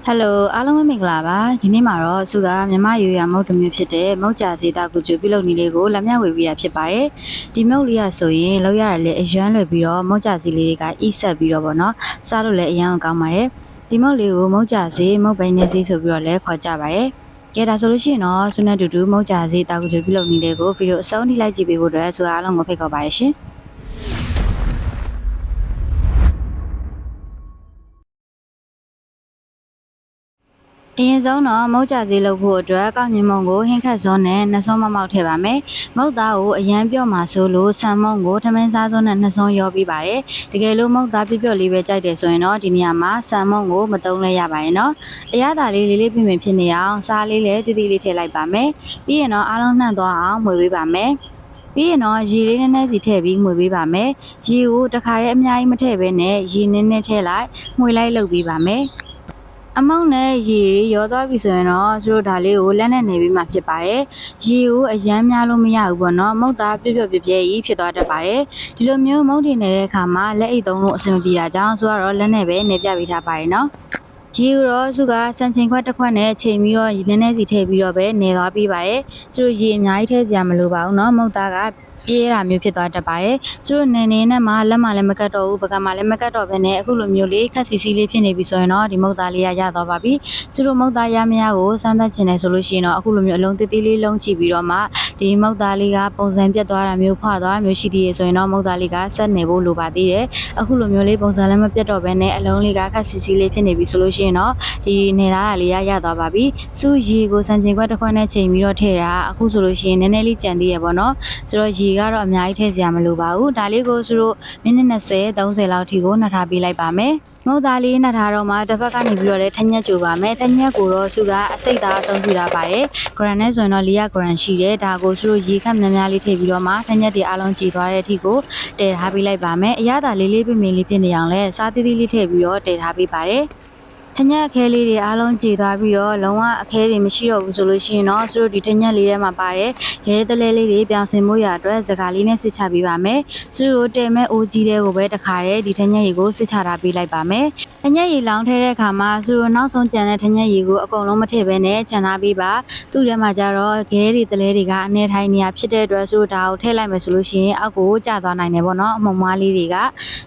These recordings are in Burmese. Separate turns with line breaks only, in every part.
Hello အားလုံးပဲမင်္ဂလာပါဒီနေ့မှာတော့စုကမြန်မာရွေရမုတ်တစ်မျိုးဖြစ်တဲ့မုတ်ကြာစေတာကိုကျူပြုလုပ်နည်းလေးကိုလက်မြဝေပြီးတာဖြစ်ပါတယ်ဒီမုတ်လေးကဆိုရင်လောက်ရတယ်လေအရန်လွယ်ပြီးတော့မုတ်ကြာစီလေးတွေကဣဆက်ပြီးတော့ဗောနော်စားလို့လည်းအရန်ကောင်းပါတယ်ဒီမုတ်လေးကိုမုတ်ကြာစေမုတ်ပိန်းနေစေဆိုပြီးတော့လည်းခေါ်ကြပါတယ်ကဲဒါဆိုလို့ရှိရင်တော့စုနဲ့တူတူမုတ်ကြာစေတာကိုကျူပြုလုပ်နည်းလေးကိုဗီဒီယိုအဆုံးထိလိုက်ကြည့်ပေးဖို့အတွက်စုအားလုံးကိုဖိတ်ခေါ်ပါရရှင်အရင်ဆုံးတော့မုတ်ကြစေးလုပ်ဖို့အတွက်ကောက်ညင်မုံကိုဟင်းခတ်စောနဲ့နှစ်စုံမောက်ထည့်ပါမယ်။မုတ်သားကိုအရန်ပြော့မှာဆိုလို့ဆန်မုံကိုထမင်းစားစောနဲ့နှစ်စုံရောပြီးပါတယ်။တကယ်လို့မုတ်သားပြော့လေးပဲကြိုက်တယ်ဆိုရင်တော့ဒီနေရာမှာဆန်မုံကိုမသုံးလဲရပါရဲ့နော်။အရသာလေးလေးပြင်းပြင်းဖြစ်နေအောင်စားလေးလည်းတည်တည်လေးထည့်လိုက်ပါမယ်။ပြီးရင်တော့အားလုံးနှံ့သွားအောင်မှွေပေးပါမယ်။ပြီးရင်တော့ရေလေးနည်းနည်းစီထည့်ပြီးမှွေပေးပါမယ်။ရေကိုတစ်ခါတည်းအများကြီးမထည့်ဘဲနဲ့ရေနည်းနည်းထည့်လိုက်မှွေလိုက်လုပ်ပေးပါမယ်။အမောက်နဲ့ရေရောသွားပြီဆိုရင်တော့သူတို့ဒါလေးကိုလက်နဲ့နေပြီးမှဖြစ်ပါတယ်။ရေကိုအရမ်းများလို့မရဘူးပေါ့နော်။မုတ်သားပြည့်ပြည့်ကြီးဖြစ်သွားတတ်ပါတယ်။ဒီလိုမျိုးမုတ်တင်နေတဲ့အခါမှာလက်အိတ်သုံးလို့အဆင်မပြေတာကြောင့်ဆိုတော့လက်နဲ့ပဲနေပြပေးထားပါတယ်နော်။ရေရောစုကစံချိန်ခွက်တစ်ခွက်နဲ့ချိန်ပြီးတော့နည်းနည်းစီထည့်ပြီးတော့ပဲနေသွားပြီးပါတယ်။သူတို့ရေအများကြီးထည့်စရာမလိုပါဘူးเนาะမုတ်သားကပြေးတာမျိုးဖြစ်သွားတတ်ပါတယ်။သူတို့နေနေနဲ့မှလက်မှလည်းမကတ်တော့ဘူးပကံမှလည်းမကတ်တော့ဘဲနဲ့အခုလိုမျိုးလေးခက်စီစီလေးဖြစ်နေပြီဆိုရင်တော့ဒီမုတ်သားလေးရသွားပါပြီ။သူတို့မုတ်သားရမရကိုစမ်းသပ်ချင်တယ်ဆိုလို့ရှိရင်တော့အခုလိုမျိုးအလုံးသေးသေးလေးလုံးကြည့်ပြီးတော့မှဒီမုတ်သားလေးကပုံစံပြတ်သွားတာမျိုးဖွာသွားတာမျိုးရှိသေးရဆိုရင်တော့မုတ်သားလေးကဆက်နေဖို့လိုပါသေးတယ်။အခုလိုမျိုးလေးပုံစံလည်းမပြတ်တော့ဘဲနဲ့အလုံးလေးကခက်စီစီလေးဖြစ်နေပြီဆိုလို့ရှိရင်တော့ဒီနေသားလေးရသွားပါပြီ။စုရေကိုစံချိန်ခွက်တစ်ခွက်နဲ့ချိန်ပြီးတော့ထည့်တာအခုဆိုလို့ရှိရင်နည်းနည်းလေးကြံသေးရပေါ့နော်။ဆိုတော့ရေကတော့အများကြီးထည့်စရာမလိုပါဘူးဒါလေးကိုသူတို့မိနစ်20 30လောက်ထိကိုနှာထားပေးလိုက်ပါမယ်မုတ်သားလေးနှာထားတော့မှတစ်ဖက်ကနေပြီးတော့လည်းထညက်ကြိုပါမယ်ထညက်ကိုတော့သူကအစိတ်သားအသုံးပြုထားပါတယ်ဂရန်နဲ့ဆိုရင်တော့400ဂရန်ရှိတယ်ဒါကိုသူတို့ရေခက်များများလေးထည့်ပြီးတော့မှထညက်တွေအလုံးကြည်သွားတဲ့အထိကိုတည်ထားပေးလိုက်ပါမယ်အရသာလေးလေးပြင်းပြင်းလေးဖြစ်နေအောင်လဲစားသေးသေးလေးထည့်ပြီးတော့တည်ထားပေးပါတယ်ထညက်အခဲလေးတွေအားလုံးကြည်သွားပြီးတော့လုံးဝအခဲတွေမရှိတော့ဘူးဆိုလို့ရှိရင်တော့သူတို့ဒီထညက်လေးထဲမှာပါတဲ့ရဲတလဲလေးတွေပြောင်းစင်မှုရအတွက်စကားလေးနဲ့စစ်ချပေးပါမယ်သူတို့တဲမဲ့အိုးကြီးတဲ့ကိုပဲတခါတည်းဒီထညက်ရေကိုစစ်ချထားပေးလိုက်ပါမယ်ထညက်ရေလောင်းထဲတဲ့အခါမှာသူတို့နောက်ဆုံးကြံတဲ့ထညက်ရေကိုအကုန်လုံးမထည့်ဘဲနဲ့ခြံထားပေးပါသူ့ထဲမှာကျတော့ခဲတွေတလဲတွေကအနေထိုင်နေရဖြစ်တဲ့အတွက်သူတို့ဒါကိုထည့်လိုက်မယ်ဆိုလို့ရှိရင်အောက်ကိုကျသွားနိုင်တယ်ပေါ့နော်အမုံမွားလေးတွေ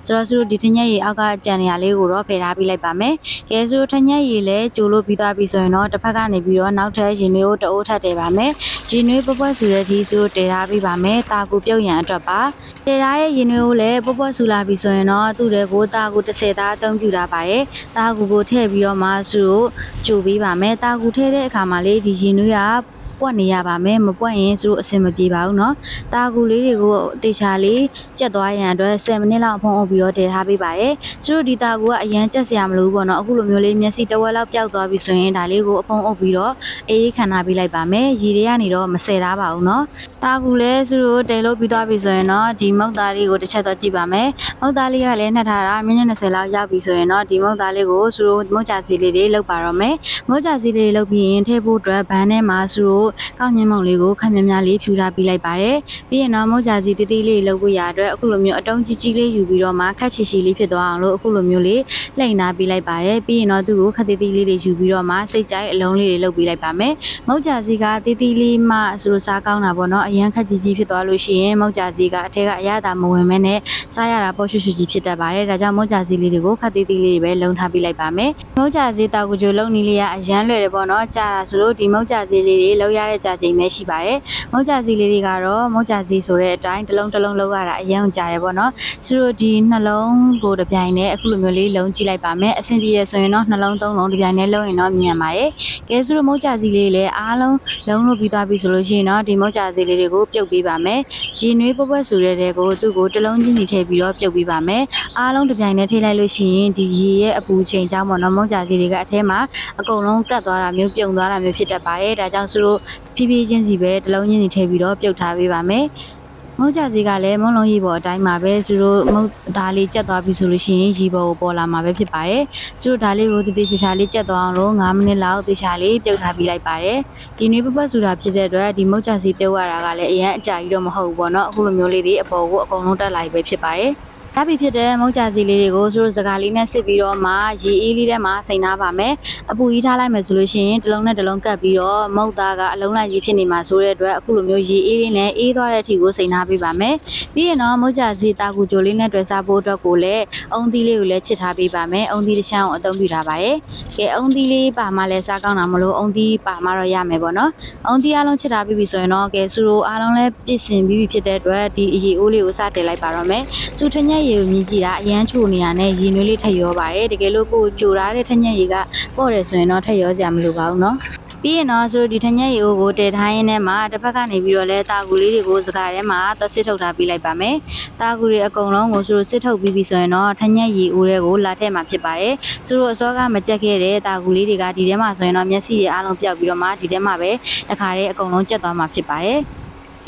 ကဆိုတော့သူတို့ဒီထညက်ရေအောက်ကကြံနေရလေးကိုတော့ဖယ်ထားပေးလိုက်ပါမယ်ခဲသူထညက်ရည်လည်းကြိုလို့ပြီးသွားပြီဆိုရင်တော့တစ်ဖက်ကနေပြီးတော့နောက်ထပ်ရင်နွေးကိုတအိုးထပ်တည်ပါမယ်ရင်နွေးပွက်ဆူတဲ့ဒီဆိုတည်ထားပြီးပါမယ်တာကူပြုတ်ရန်အတွက်ပါတည်ထားရဲ့ရင်နွေးကိုလည်းပွက်ဆူလာပြီဆိုရင်တော့သူ့တွေကိုတာကူ30သားအသုံးပြုထားပါတယ်တာကူကိုထည့်ပြီးတော့မှသူတို့ကြိုပေးပါမယ်တာကူထည့်တဲ့အခါမှာလေဒီရင်နွေးကပွက်နေရပါမယ်မပွက်ရင်သူတို့အဆင်မပြေပါဘူးเนาะတာကူလေးတွေကိုတေချာလေးကြက်သွားရန်အတွက်10မိနစ်လောက်ဖုံးအုပ်ပြီးတော့တည်ထားပေးပါတယ်သူတို့ဒီတာကူကအရန်ကြက်စရာမလိုဘူးပေါ့เนาะအခုလိုမျိုးလေးမျက်စိတဝက်လောက်ပျောက်သွားပြီဆိုရင်ဒါလေးကိုအဖုံးအုပ်ပြီးတော့အေးခဏပေးလိုက်ပါမယ်ရေတွေကနေတော့မဆယ်ထားပါဘူးเนาะတာကူလည်းသူတို့တည်လို့ပြီးသွားပြီဆိုရင်တော့ဒီမုတ်သားလေးကိုတစ်ချက်တော့ကြည့်ပါမယ်မုတ်သားလေးကလည်းနှက်ထားတာမိနစ်20လောက်ရောက်ပြီဆိုရင်တော့ဒီမုတ်သားလေးကိုသူတို့မုတ်ချစီလေးတွေလောက်ပါတော့မယ်မုတ်ချစီလေးလောက်ပြီးရင်ထည့်ဖို့အတွက်ဘန်းထဲမှာသူတို့ကောက်ညင်းမုံလေးကိုခက်များများလေးဖြူထားပေးလိုက်ပါတယ်ပြီးရင်တော့မုတ်ချစီတေးသေးလေးလုပ်ဖို့ရအတွက်အခုလိုမျိုးအတုံးကြီးကြီးလေးယူပြီးတော့မှခက်ချီချီလေးဖြစ်သွားအောင်လို့အခုလိုမျိုးလေးလှိမ့်နာပေးလိုက်ပါတယ်ပြီးရင်တော့သူ့ကိုခက်သေးသေးလေးတွေယူပြီးတော့မှစိတ်ကြိုက်အလုံးလေးတွေလုပ်ပေးလိုက်ပါမယ်မုတ်ချစီကတေးသေးလေးမှဆိုလိုစားကောင်းတာပေါ့နော်အရန်ခက်ကြီးကြီးဖြစ်သွားလို့ရှိရင်မုတ်ချစီကအထက်ကအရသာမဝင်မဲနဲ့စားရတာပေါ့ရွှွှွကြီးဖြစ်တတ်ပါတယ်ဒါကြောင့်မုတ်ချစီလေးတွေကိုခက်သေးသေးလေးတွေပဲလုံထားပေးလိုက်ပါမယ်မုတ်ချစီတောက်ကြိုလုံနီးလေးကအရန်လွယ်တယ်ပေါ့နော်ကြာတာဆိုလို့ဒီမုတ်ချစီလေးတွေလောက်ရတဲ့ကြာချိန်ပဲရှိပါတယ်မုတ်ချစီလေးတွေကတော့မုတ်ချစီဆိုတဲ့အတိုင်းတစ်လုံးလောက်ရတာအရန်ကြာတယ်ပေါ့နော်သူတို့ဒီနှလုံးကိုတစ်ပြိုင်နဲ့အခုလိုမျိုးလေးလုံးကြည့်လိုက်ပါမယ်အဆင်ပြေတယ်ဆိုရင်တော့နှလုံးသုံးလုံးတစ်ပြိုင်နဲ့လုံးရင်တော့မြန်ပါတယ်ကဲသူတို့မုတ်ချစီလေးလည်းအားလုံးလုံးလို့ပြီးသွားပြီဆိုလို့ရှိရင်တော့ဒီမုတ်ချစီလေးတွေကိုပြုတ်ပေးပါမယ်ရေနွေးပွက်ဆိုတဲ့တဲ့ကိုသူ့ကိုတစ်လုံးချင်းစီထည့်ပြီးတော့ပြုတ်ပေးပါမယ်အားလုံးတစ်ပြိုင်နဲ့ထည့်လိုက်လို့ရှိရင်ဒီရေရဲ့အပူချိန်ကြောင့်ပေါ့နော်မုတ်ချစီတွေကအထဲမှာအကုန်လုံးကတ်သွားတာမျိုးပြုံသွားတာမျိုးဖြစ်တတ်ပါတယ်ဒါကြောင့်သူတို့ဖြည်းဖြည်းချင်းစီပဲတစ်လုံးချင်းစီထည့်ပြီးတော့ပြုတ်ထားပေးပါမယ်မုတ်ချစီကလည်းမုံလုံးရေပေါ်အတိုင်းမှာပဲသူတို့မုတ်သားလေးကျက်သွားပြီဆိုလို့ရှိရင်ရေပေါ်ကိုပေါ်လာမှာပဲဖြစ်ပါတယ်သူတို့ဒါလေးကိုတေချာလေးကျက်သွားအောင်လို့9မိနစ်လောက်တေချာလေးပြုတ်ထားပြီးလိုက်ပါတယ်ဒီနေ့ပပတ်ဆိုတာဖြစ်တဲ့အတွက်ဒီမုတ်ချစီပြုတ်ရတာကလည်းအရင်အကြာကြီးတော့မဟုတ်ဘူးပေါ့နော်အခုလိုမျိုးလေးတွေအပေါ်ကိုအကုန်လုံးတက်လာပြီပဲဖြစ်ပါတယ် ဒါပြီးဖြစ်တဲ့မုတ်ကြစီလေးတွေကိုသူတို့စကားလေးနဲ့စစ်ပြီးတော့မှရေအေးလေးထဲမှာစိန်ထားပါမယ်အပူကြီးထားလိုက်မယ်ဆိုလို့ရှိရင်တစ်လုံးနဲ့တစ်လုံးကပ်ပြီးတော့မုတ်သားကအလုံးလိုက်ကြီးဖြစ်နေမှာဆိုတဲ့အတွက်အခုလိုမျိုးရေအေးလေးနဲ့အေးသွားတဲ့အထိကိုစိန်ထားပေးပါမယ်ပြီးရင်တော့မုတ်ကြစီတာကူကြိုလေးနဲ့တွေ့စားဖို့အတွက်ကိုလည်းအုံသီးလေးကိုလည်းချစ်ထားပေးပါမယ်အုံသီးတစ်ချောင်းအသုံးပြုထားပါတယ်ကဲအုံသီးလေးပါမှလည်းစားကောင်းတာမလို့အုံသီးပါမှတော့ရမယ်ပေါ့နော်အုံသီးအားလုံးချစ်ထားပြီးပြီဆိုရင်တော့ကဲစုတို့အားလုံးလည်းပြည့်စင်ပြီးပြီဖြစ်တဲ့အတွက်ဒီအရေအိုးလေးကိုစတင်လိုက်ပါတော့မယ်စုထညက်ရေကိုမြည်ကြည့်တာအရန်ချိုနေရနဲ့ရေနွေးလေးထက်ရောပါတယ်တကယ်လို့ကိုကြိုထားတဲ့ထညက်ရေကပေါ့တယ်ဆိုရင်တော့ထက်ရောစရာမလိုပါဘူးเนาะပြီးရင်တော့ဆိုဒီထညက်ရေကိုတည်ထားရင်းနဲ့မှတစ်ဖက်ကနေပြီးတော့လဲတာကူလေးတွေကိုစကားထဲမှာသွားစစ်ထုတ်ထားပြီးလိုက်ပါမယ်တာကူတွေအကုန်လုံးကိုဆိုစစ်ထုတ်ပြီးပြီဆိုရင်တော့ထညက်ရေအိုးတွေကိုလာထည့်မှာဖြစ်ပါတယ်ဆိုတော့အစောကမကြက်ခဲ့တဲ့တာကူလေးတွေကဒီထဲမှာဆိုရင်တော့မျက်စိတွေအားလုံးပျောက်ပြီးတော့မှဒီထဲမှာပဲတခါတည်းအကုန်လုံးကျက်သွားမှာဖြစ်ပါတယ်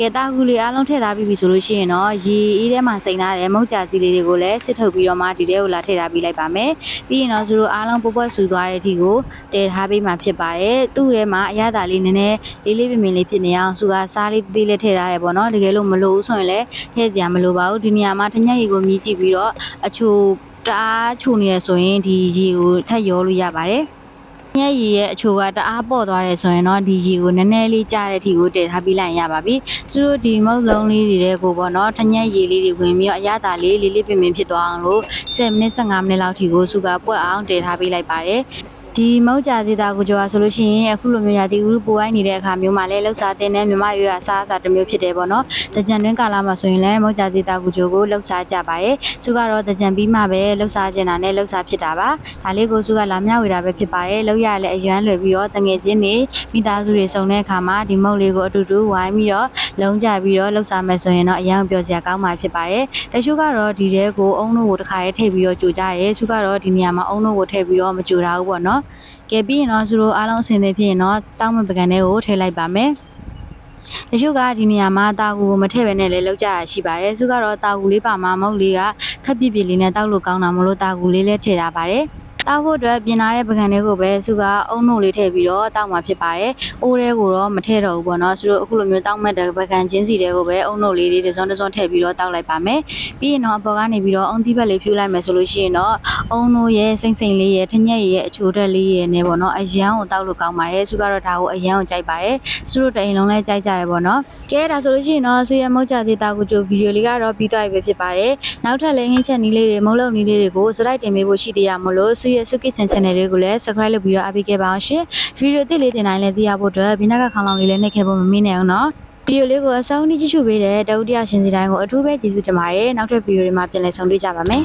ကဲတာကူလေးအားလုံးထည့်ထားပြီးပြီဆိုလို့ရှိရင်တော့ရေအေးထဲမှာစိန်ထားတဲ့မုတ်ကြစီလေးတွေကိုလည်းစစ်ထုတ်ပြီးတော့မှဒီထဲကိုလာထည့်ထားပြီးလိုက်ပါမယ်ပြီးရင်တော့သူတို့အားလုံးပွက်ပွက်ဆူသွားတဲ့အထိကိုတည်ထားပေးမှဖြစ်ပါတယ်သူ့ထဲမှာအရသာလေးနည်းနည်းလေးလေးပင်ပင်လေးဖြစ်နေအောင်သူကစားလေးသေးလေးထည့်ထားတယ်ပေါ့နော်တကယ်လို့မလိုဘူးဆိုရင်လည်းထည့်စရာမလိုပါဘူးဒီနေရာမှာထညက်ရေကိုမြည်ကြည့်ပြီးတော့အချိုတအားချိုနေရဆိုရင်ဒီရေကိုထပ်ရောလို့ရပါတယ်ညက်ရည်ရဲ့အချိုကတအားပေါ့သွားတယ်ဆိုရင်တော့ဒီရေကိုနည်းနည်းလေးကြားတဲ့အထိကိုတည်ထားပြီးလိုက်ရပါပြီသူတို့ဒီမုတ်လုံးလေးတွေကိုပေါ့နော်ထညက်ရည်လေးတွေဝင်ပြီးတော့အရသာလေးလေးလေးပင်ပင်ဖြစ်သွားအောင်လို့10မိနစ်15မိနစ်လောက်ထိကိုစုကပွက်အောင်တည်ထားပြီးလိုက်ပါတယ်ဒီမုတ်ကြစီတာကိုကြောဆိုလို့ရှိရင်အခုလိုမျိုးရာသီဥတုပိုးနေတဲ့အခါမျိုးမှာလည်းလှုပ်ရှားတဲ့မြမရွေးအစားအစာတစ်မျိုးဖြစ်တယ်ပေါ့နော်။တကြံတွင်းကာလမှာဆိုရင်လည်းမုတ်ကြစီတာကိုကြောကိုလှုပ်ရှားကြပါရဲ့။သူကတော့တကြံပြီးမှပဲလှုပ်ရှားကျင်တာနဲ့လှုပ်ရှားဖြစ်တာပါ။ဒါလေးကိုသူကလာမျှဝေတာပဲဖြစ်ပါရဲ့။လှုပ်ရလည်းအရွမ်းလွယ်ပြီးတော့တငယ်ချင်းတွေမိသားစုတွေစုံတဲ့အခါမှာဒီမုတ်လေးကိုအတူတူဝိုင်းပြီးတော့လုံးကြပြီးတော့လှုပ်ရှားမယ်ဆိုရင်တော့အရင်ပြောစရာကောင်းမှာဖြစ်ပါရဲ့။တချို့ကတော့ဒီတဲကိုအုံတို့ကိုတစ်ခါတည်းထည့်ပြီးတော့ကြိုကြရဲ။သူကတော့ဒီနေရာမှာအုံတို့ကိုထည့်ပြီးတော့မကြိုတာဘူးပေါ့နော်။ကဲပြီးရင်တော့သူတို့အားလုံးအဆင်သင့်ဖြစ်ရင်တော့တောင်းမပကံတွေကိုထည့်လိုက်ပါမယ်တချို့ကဒီနေရာမှာတာကူကိုမထည့်ပဲနဲ့လည်းလောက်ကြရရှိပါတယ်သူကတော့တာကူလေးပါမှာမဟုတ်လေးကခက်ပြစ်ပြစ်လေးနဲ့တောက်လို့ကောင်းတာမလို့တာကူလေးလည်းထည့်ထားပါတယ်တောက်ဖို့အတွက်ပြင်လာတဲ့ပကံတွေကိုပဲသူကအုံနှုတ်လေးထည့်ပြီးတော့တောက်မှာဖြစ်ပါတယ်။အိုးတွေကိုတော့မထည့်တော့ဘူးပေါ့နော်။သူတို့အခုလိုမျိုးတောက်မဲ့တဲ့ပကံချင်းစီတွေကိုပဲအုံနှုတ်လေးတစ်စုံတစ်စုံထည့်ပြီးတော့တောက်လိုက်ပါမယ်။ပြီးရင်တော့အပေါ်ကနေပြီးတော့အုံသီးဘက်လေးဖြူလိုက်မယ်ဆိုလို့ရှိရင်တော့အုံနှုတ်ရဲ့စိမ့်စိမ့်လေးရဲ့ထညက်ရဲ့အချိုတက်လေးရဲ့နဲ့ပေါ့နော်။အရန်ကိုတောက်လို့ကောင်းပါတယ်။သူကတော့ဒါကိုအရန်ကိုကြိုက်ပါတယ်။သူတို့တအိမ်လုံးလည်းကြိုက်ကြရပေါ့နော်။ကဲဒါဆိုလို့ရှိရင်တော့ဆွေရမုတ်ကြစီတာကူချိုဗီဒီယိုလေးကတော့ပြီးသွားပြီပဲဖြစ်ပါတယ်။နောက်ထပ်လည်းဟင်းချက်နီးလေးတွေမုံလုံးနီးလေးတွေကိုစလိုက်တင်ပေးဖို့ရှိသေးရမလို့ဆွေရစုကိchannel လေးကိုလည်း subscribe လုပ်ပြီးတော့အားပေးခဲ့ပါအောင်ရှင်ဗီဒီယိုတစ်လေးတင်တိုင်းလည်းသိရဖို့အတွက်ဘေးနားကခေါင်းလောင်းလေးလည်းနှိပ်ခဲ့ဖို့မမေ့နဲ့အောင်နော်ဗီဒီယိုလေးကိုအဆုံးထိကြည့်ရှုပေးတဲ့တဦးတယောက်ရှင်စီတိုင်းကိုအထူးပဲကျေးဇူးတင်ပါတယ်နောက်ထပ်ဗီဒီယိုတွေမှာပြန်လည်ဆုံတွေ့ကြပါမယ်